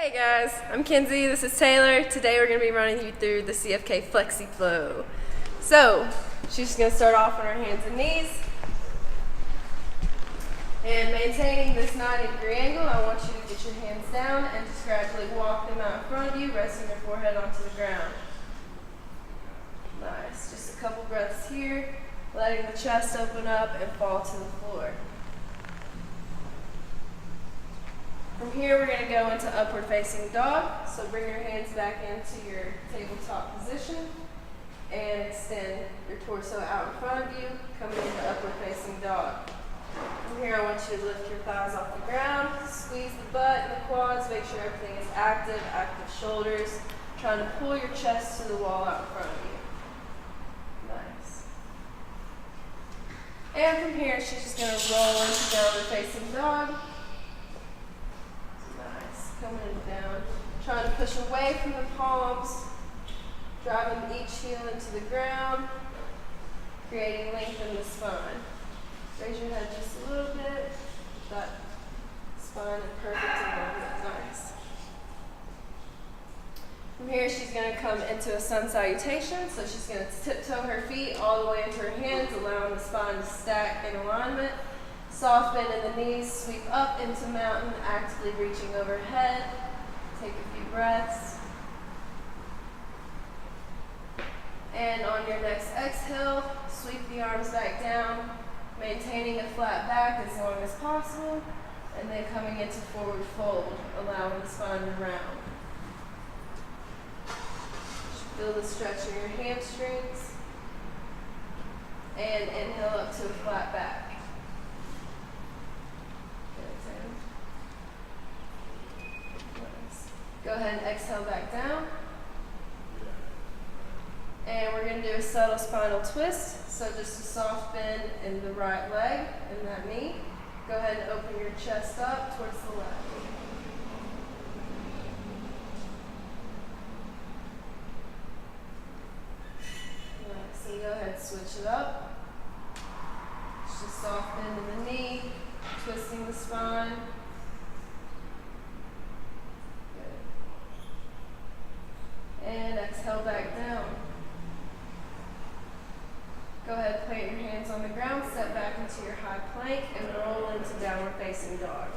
Hey guys, I'm Kenzie, this is Taylor. Today we're going to be running you through the CFK FLEXI Flow. So, she's just going to start off on her hands and knees. And maintaining this 90-degree angle, I want you to get your hands down and just gradually walk them out in front of you, resting your forehead onto the ground. Nice, just a couple breaths here, letting the chest open up and fall to the floor. From here, we're going to go into upward facing dog. So bring your hands back into your tabletop position and extend your torso out in front of you, coming into upward facing dog. From here, I want you to lift your thighs off the ground, squeeze the butt and the quads, make sure everything is active shoulders, trying to pull your chest to the wall out in front of you. Nice. And from here, she's just going to roll into downward facing dog. Coming down, trying to push away from the palms, driving each heel into the ground, creating length in the spine. Raise your head just a little bit, that spine in perfect alignment, nice. From here, she's going to come into a sun salutation, so she's going to tiptoe her feet all the way into her hands, allowing the spine to stack in alignment. Soft bend in the knees, sweep up into mountain, actively reaching overhead. Take a few breaths. And on your next exhale, sweep the arms back down, maintaining a flat back as long as possible, and then coming into forward fold, allowing the spine to round. Feel the stretch in your hamstrings, and inhale up to a flat back. Go ahead and exhale back down. And we're going to do a subtle spinal twist. So just a soft bend in the right leg and that knee. Go ahead and open your chest up towards the left. Nice. And go ahead and switch it up. Just soft bend in the knee, twisting the spine. And exhale back down. Go ahead, plant your hands on the ground, step back into your high plank, and roll into downward facing dog.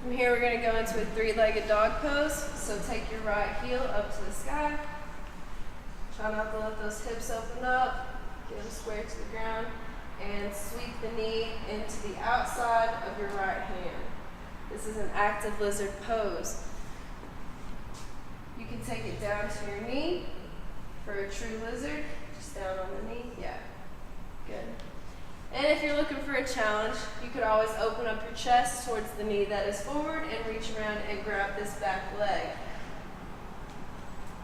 From here, we're going to go into a three-legged dog pose. So take your right heel up to the sky. Try not to let those hips open up. Get them square to the ground. And sweep the knee into the outside of your right hand. This is an active lizard pose. You can take it down to your knee for a true lizard, just down on the knee. Yeah, good. And if you're looking for a challenge, you could always open up your chest towards the knee that is forward and reach around and grab this back leg.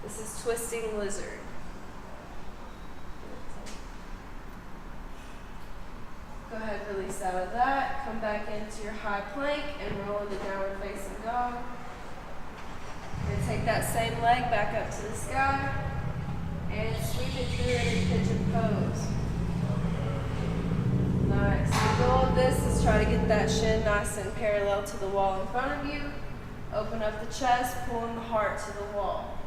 This is twisting lizard. Go ahead, release out of that. Come back into your high plank and roll into downward facing dog. And take that same leg back up to the sky and sweep it through in a pigeon pose. Nice. The goal of this is try to get that shin nice and parallel to the wall in front of you. Open up the chest, pulling the heart to the wall.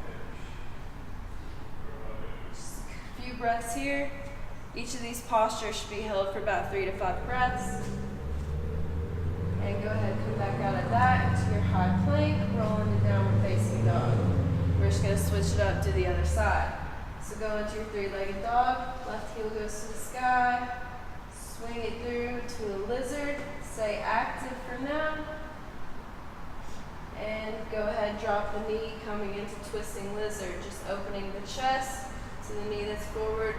Just a few breaths here. Each of these postures should be held for about 3 to 5 breaths. And go ahead and come back out of that into your high plank, roll into downward facing dog. We're just going to switch it up to the other side. So go into your three-legged dog, left heel goes to the sky, swing it through to a lizard, stay active for now. And go ahead, drop the knee, coming into twisting lizard, just opening the chest to the knee that's forward,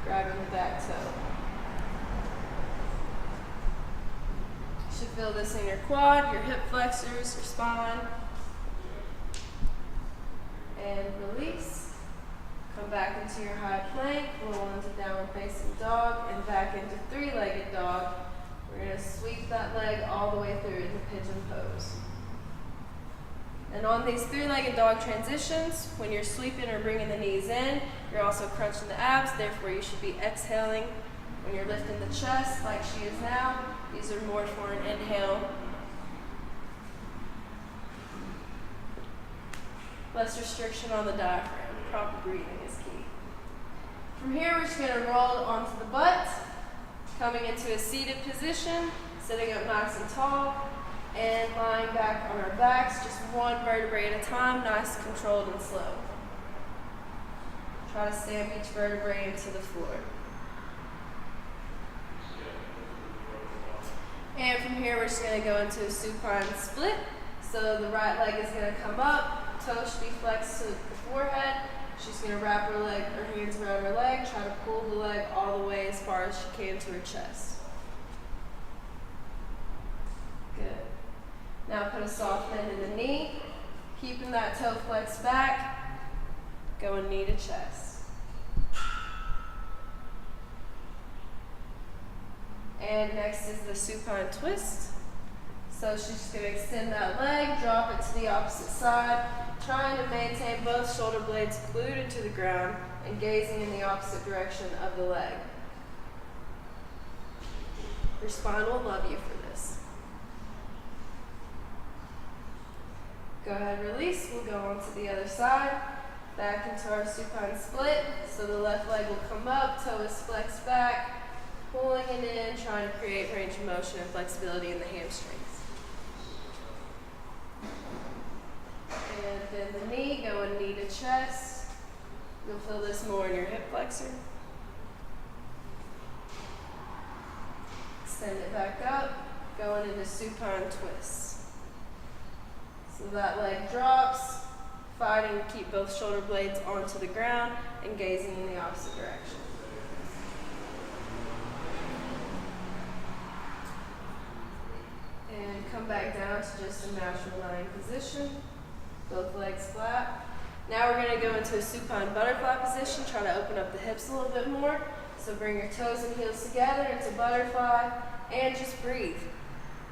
grabbing the back toe. You should feel this in your quad, your hip flexors, your spine. And release. Come back into your high plank, roll into downward facing dog, and back into three-legged dog. We're going to sweep that leg all the way through into pigeon pose. And on these three-legged dog transitions, when you're sweeping or bringing the knees in, you're also crunching the abs, therefore you should be exhaling When you're lifting the chest like she is now, these are more for an inhale. Less restriction on the diaphragm. Proper breathing is key. From here, we're just going to roll onto the butt, coming into a seated position, sitting up nice and tall, and lying back on our backs, just one vertebrae at a time, nice, controlled, and slow. Try to stamp each vertebrae into the floor. And from here, we're just going to go into a supine split. So the right leg is going to come up, toes should be flexed to the forehead. She's going to wrap her hands around her leg, try to pull the leg all the way as far as she can to her chest. Good. Now put a soft bend in the knee, keeping that toe flexed back, going knee to chest. And next is the supine twist. So she's just going to extend that leg, drop it to the opposite side, trying to maintain both shoulder blades glued into the ground and gazing in the opposite direction of the leg. Your spine will love you for this. Go ahead, release. We'll go on to the other side. Back into our supine split. So the left leg will come up, toe is flexed back, pulling it in, trying to create range of motion and flexibility in the hamstrings. And bend the knee, going knee to chest. You'll feel this more in your hip flexor. Extend it back up, going into supine twist. So that leg drops, fighting to keep both shoulder blades onto the ground and gazing in the opposite direction. And come back down to just a natural lying position. Both legs flat. Now we're going to go into a supine butterfly position. Try to open up the hips a little bit more. So bring your toes and heels together into butterfly and just breathe.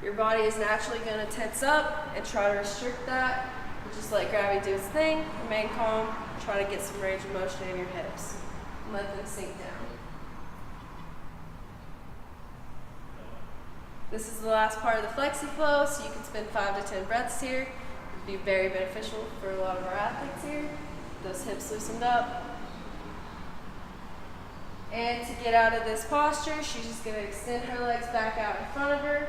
Your body is naturally going to tense up and try to restrict that. Just let gravity do its thing. Remain calm. Try to get some range of motion in your hips. And let them sink down. This is the last part of the FLEXI Flow, so you can spend 5 to 10 breaths here. It would be very beneficial for a lot of our athletes here. Those hips loosened up. And to get out of this posture, she's just going to extend her legs back out in front of her.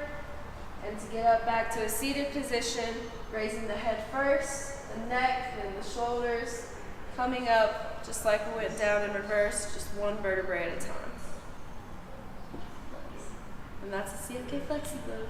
And to get up back to a seated position, raising the head first, the neck, then the shoulders, coming up just like we went down in reverse, just one vertebrae at a time. And that's the CFK FLEXI Flow.